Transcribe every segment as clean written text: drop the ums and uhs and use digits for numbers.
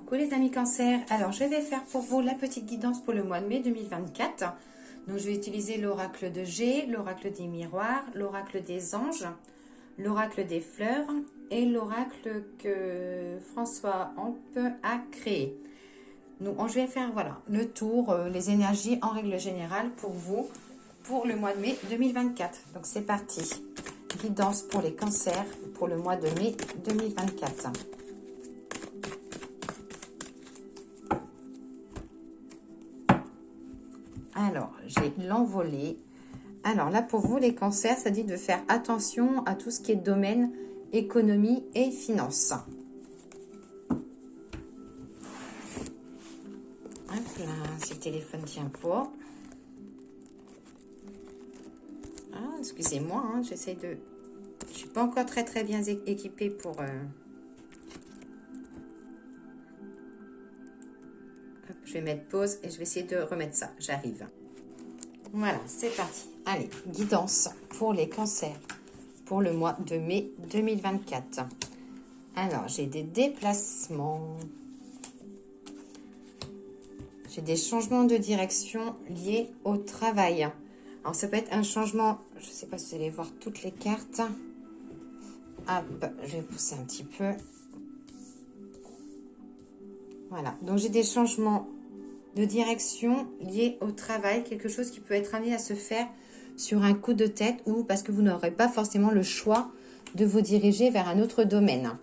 Coucou les amis cancer, alors je vais faire pour vous la petite guidance pour le mois de mai 2024. Donc je vais utiliser l'oracle de G, l'oracle des miroirs, l'oracle des anges, l'oracle des fleurs et l'oracle que François Hampe a créé. Donc je vais faire voilà le tour, les énergies en règle générale pour vous pour le mois de mai 2024. Donc c'est parti, guidance pour les cancers pour le mois de mai 2024. Alors, j'ai l'envolée. Alors là, pour vous, les cancers, ça dit de faire attention à tout ce qui est domaine, économie et finance. Hop là, si le téléphone tient pas. Ah, excusez-moi, hein, j'essaie de... Je suis pas encore très bien équipée pour... Hop, je vais mettre pause et je vais essayer de remettre ça. J'arrive. Voilà, c'est parti. Allez, guidance pour les cancers pour le mois de mai 2024. Alors, j'ai des déplacements. J'ai des changements de direction liés au travail. Alors, ça peut être un changement... Je ne sais pas si vous allez voir toutes les cartes. Hop, je vais pousser un petit peu. Voilà, donc j'ai des changements de direction liés au travail, quelque chose qui peut être amené à se faire sur un coup de tête ou parce que vous n'aurez pas forcément le choix de vous diriger vers un autre domaine.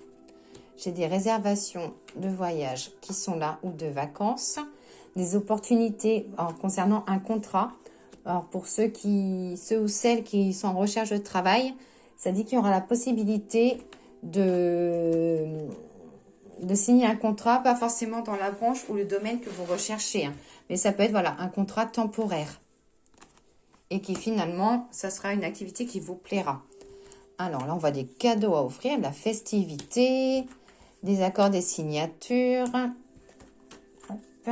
J'ai des réservations de voyage qui sont là ou de vacances, des opportunités concernant un contrat. Alors pour ceux ou celles qui sont en recherche de travail, ça dit qu'il y aura la possibilité de signer un contrat, pas forcément dans la branche ou le domaine que vous recherchez, hein, mais ça peut être voilà, un contrat temporaire et qui finalement, ça sera une activité qui vous plaira. Alors là, on voit des cadeaux à offrir, de la festivité, des accords, des signatures. Hop.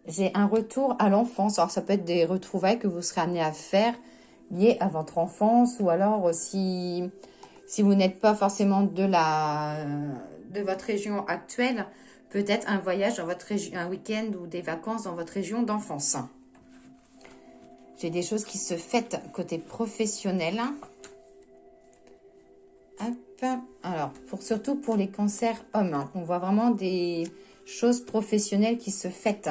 J'ai un retour à l'enfance. Alors ça peut être des retrouvailles que vous serez amené à faire liées à votre enfance ou alors si vous n'êtes pas forcément de votre région actuelle, peut-être un voyage dans votre région, un week-end ou des vacances dans votre région d'enfance. J'ai des choses qui se fêtent côté professionnel. Hop. Alors, surtout pour les cancers hommes, on voit vraiment des choses professionnelles qui se fêtent.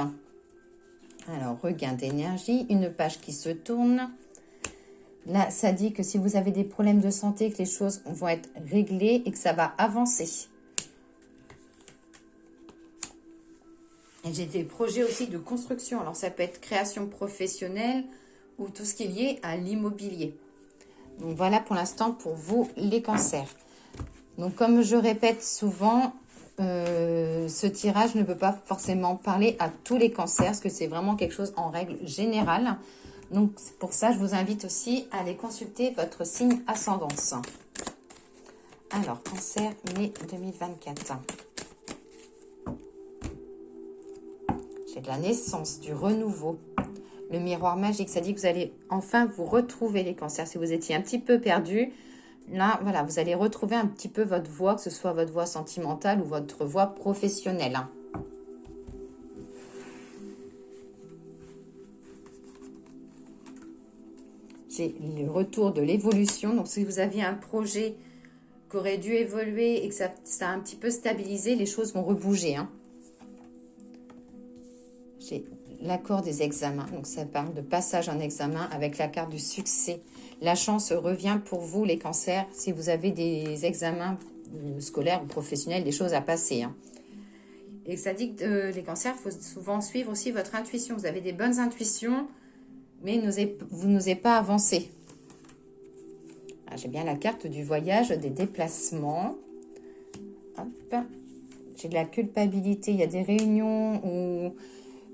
Alors, regain d'énergie, une page qui se tourne. Là, ça dit que si vous avez des problèmes de santé, que les choses vont être réglées et que ça va avancer. Et j'ai des projets aussi de construction. Alors, ça peut être création professionnelle ou tout ce qui est lié à l'immobilier. Donc, voilà pour l'instant pour vous, les cancers. Donc, comme je répète souvent, ce tirage ne peut pas forcément parler à tous les cancers parce que c'est vraiment quelque chose en règle générale. Donc, pour ça, je vous invite aussi à aller consulter votre signe ascendance. Alors, cancer, mai 2024. J'ai de la naissance, du renouveau. Le miroir magique, ça dit que vous allez enfin vous retrouver les cancers. Si vous étiez un petit peu perdu, là, voilà, vous allez retrouver un petit peu votre voie, que ce soit votre voie sentimentale ou votre voie professionnelle. J'ai le retour de l'évolution. Donc, si vous aviez un projet qui aurait dû évoluer et que ça a un petit peu stabilisé, les choses vont rebouger. Hein. J'ai l'accord des examens. Donc, ça parle de passage en examen avec la carte du succès. La chance revient pour vous, les cancers, si vous avez des examens scolaires ou professionnels, des choses à passer. Hein. Et ça dit que les cancers, il faut souvent suivre aussi votre intuition. Vous avez des bonnes intuitions, mais vous n'osez pas avancer. Ah, j'ai bien la carte du voyage, des déplacements. Hop. J'ai de la culpabilité. Il y a des réunions ou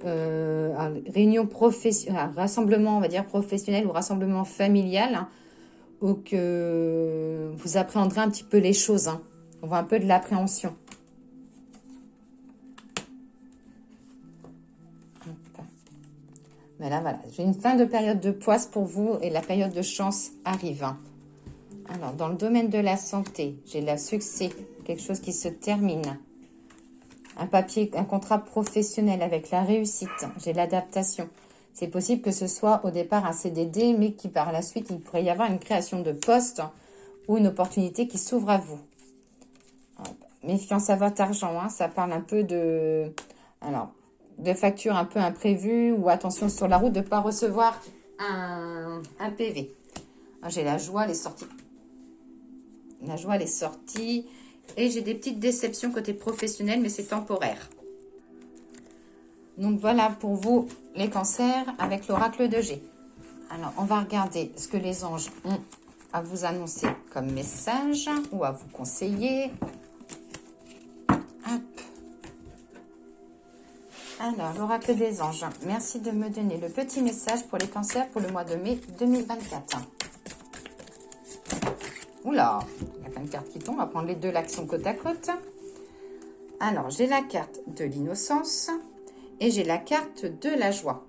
réunions professionnelles, rassemblement, on va dire professionnel ou rassemblement familial, hein, où que vous appréhenderez un petit peu les choses. Hein. On voit un peu de l'appréhension. Mais là, voilà, j'ai une fin de période de poisse pour vous et la période de chance arrive. Hein. Alors, dans le domaine de la santé, j'ai le succès, quelque chose qui se termine. un papier, un contrat professionnel avec la réussite. J'ai l'adaptation. C'est possible que ce soit au départ un CDD, mais qui par la suite, il pourrait y avoir une création de poste ou une opportunité qui s'ouvre à vous. Méfiance à votre argent, hein, ça parle un peu de, alors, de factures un peu imprévues ou attention sur la route de ne pas recevoir un PV. J'ai la joie, les sorties. La joie, les sorties. Et j'ai des petites déceptions côté professionnel, mais c'est temporaire. Donc voilà pour vous les cancers avec l'oracle de G. Alors, on va regarder ce que les anges ont à vous annoncer comme message ou à vous conseiller. Hop. Alors, l'oracle des anges. Merci de me donner le petit message pour les cancers pour le mois de mai 2024. Oula, il y a plein de cartes qui tombent. On va prendre les deux là qui sont côte à côte. Alors, j'ai la carte de l'innocence et j'ai la carte de la joie.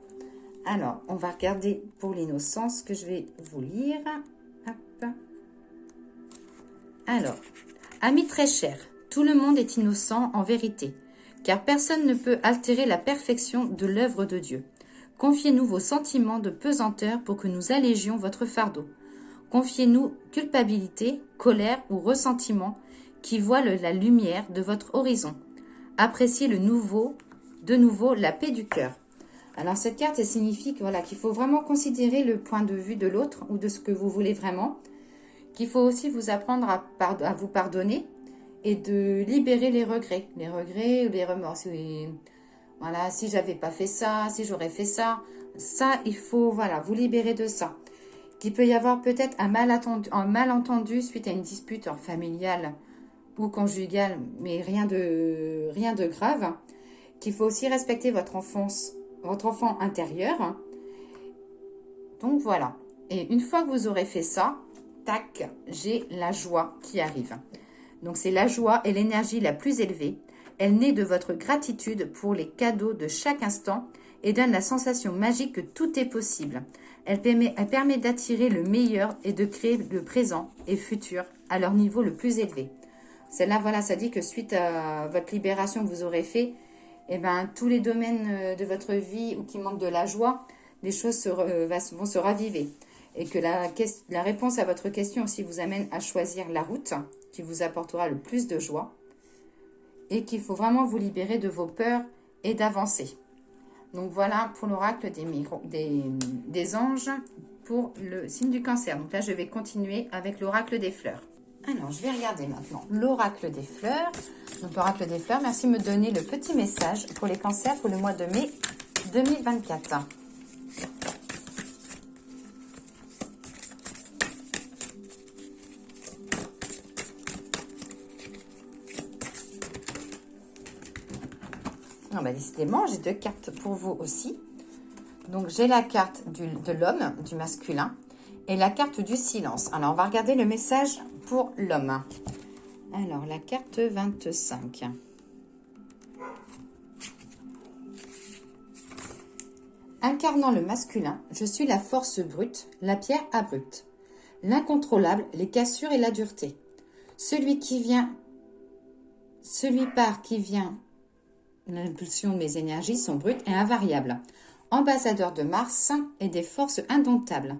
Alors, on va regarder pour l'innocence que je vais vous lire. Hop. Alors, amis très chers, tout le monde est innocent en vérité, car personne ne peut altérer la perfection de l'œuvre de Dieu. Confiez-nous vos sentiments de pesanteur pour que nous allégions votre fardeau. Confiez-nous culpabilité, colère ou ressentiment qui voilent la lumière de votre horizon. Appréciez de nouveau la paix du cœur. Alors cette carte, elle signifie que, voilà, qu'il faut vraiment considérer le point de vue de l'autre ou de ce que vous voulez vraiment, qu'il faut aussi vous apprendre à vous pardonner et de libérer les regrets ou les remords. Voilà, si j'avais pas fait ça, si j'aurais fait ça, il faut, voilà, vous libérer de ça. Qu'il peut y avoir peut-être un malentendu suite à une dispute familiale ou conjugale, mais rien de grave. Qu'il faut aussi respecter votre enfant intérieur. Donc voilà. Et une fois que vous aurez fait ça, tac, j'ai la joie qui arrive. Donc c'est la joie et l'énergie la plus élevée. Elle naît de votre gratitude pour les cadeaux de chaque instant et donne la sensation magique que tout est possible. Elle permet d'attirer le meilleur et de créer le présent et futur à leur niveau le plus élevé. Celle-là, voilà, ça dit que suite à votre libération que vous aurez fait, eh ben, tous les domaines de votre vie où qui manquent de la joie, les choses vont se raviver. Et que la réponse à votre question aussi vous amène à choisir la route qui vous apportera le plus de joie. Et qu'il faut vraiment vous libérer de vos peurs et d'avancer. Donc voilà pour l'oracle des anges pour le signe du cancer. Donc là, je vais continuer avec l'oracle des fleurs. Alors, je vais regarder maintenant l'oracle des fleurs. Donc, l'oracle des fleurs, merci de me donner le petit message pour les cancers pour le mois de mai 2024. Ah bah, décidément, j'ai deux cartes pour vous aussi. Donc, j'ai la carte de l'homme, du masculin, et la carte du silence. Alors, on va regarder le message pour l'homme. Alors, la carte 25. Incarnant le masculin, je suis la force brute, la pierre abrupte, l'incontrôlable, les cassures et la dureté. Celui par qui vient l'impulsion de mes énergies sont brutes et invariables. Ambassadeur de Mars et des forces indomptables.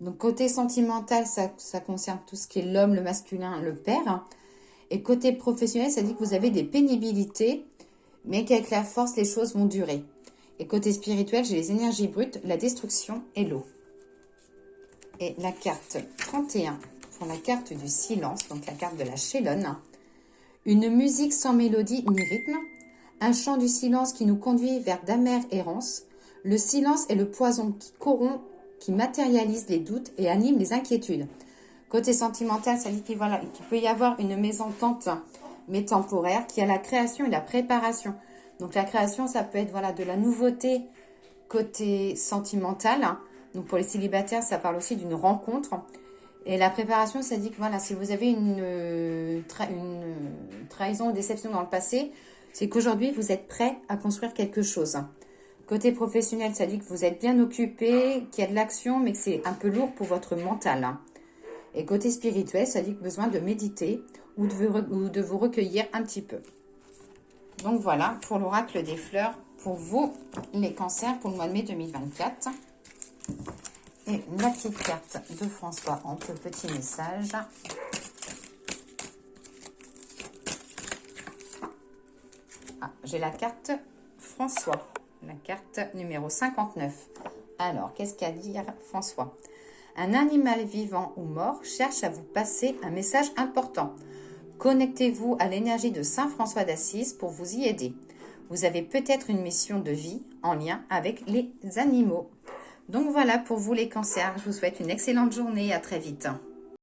Donc, côté sentimental, ça concerne tout ce qui est l'homme, le masculin, le père. Et côté professionnel, ça dit que vous avez des pénibilités, mais qu'avec la force, les choses vont durer. Et côté spirituel, j'ai les énergies brutes, la destruction et l'eau. Et la carte 31 pour la carte du silence, donc la carte de la Chélonne. Une musique sans mélodie ni rythme. Un chant du silence qui nous conduit vers d'amères errances. Le silence est le poison qui corrompt, qui matérialise les doutes et anime les inquiétudes. Côté sentimental, ça dit qu'il peut y avoir une mésentente, mais temporaire, qui a la création et la préparation. Donc la création, ça peut être de la nouveauté côté sentimental. Donc pour les célibataires, ça parle aussi d'une rencontre. Et la préparation, ça dit que si vous avez une trahison ou déception dans le passé, c'est qu'aujourd'hui, vous êtes prêt à construire quelque chose. Côté professionnel, ça dit que vous êtes bien occupé, qu'il y a de l'action, mais que c'est un peu lourd pour votre mental. Et côté spirituel, ça dit que besoin de méditer ou de vous recueillir un petit peu. Donc voilà pour l'oracle des fleurs pour vous, les cancers, pour le mois de mai 2024. Et la petite carte de François en petit message. Ah, j'ai la carte François, la carte numéro 59. Alors, qu'est-ce qu'a dit François? Un animal vivant ou mort cherche à vous passer un message important. Connectez-vous à l'énergie de Saint François d'Assise pour vous y aider. Vous avez peut-être une mission de vie en lien avec les animaux. Donc voilà pour vous les cancers. Je vous souhaite une excellente journée. À très vite.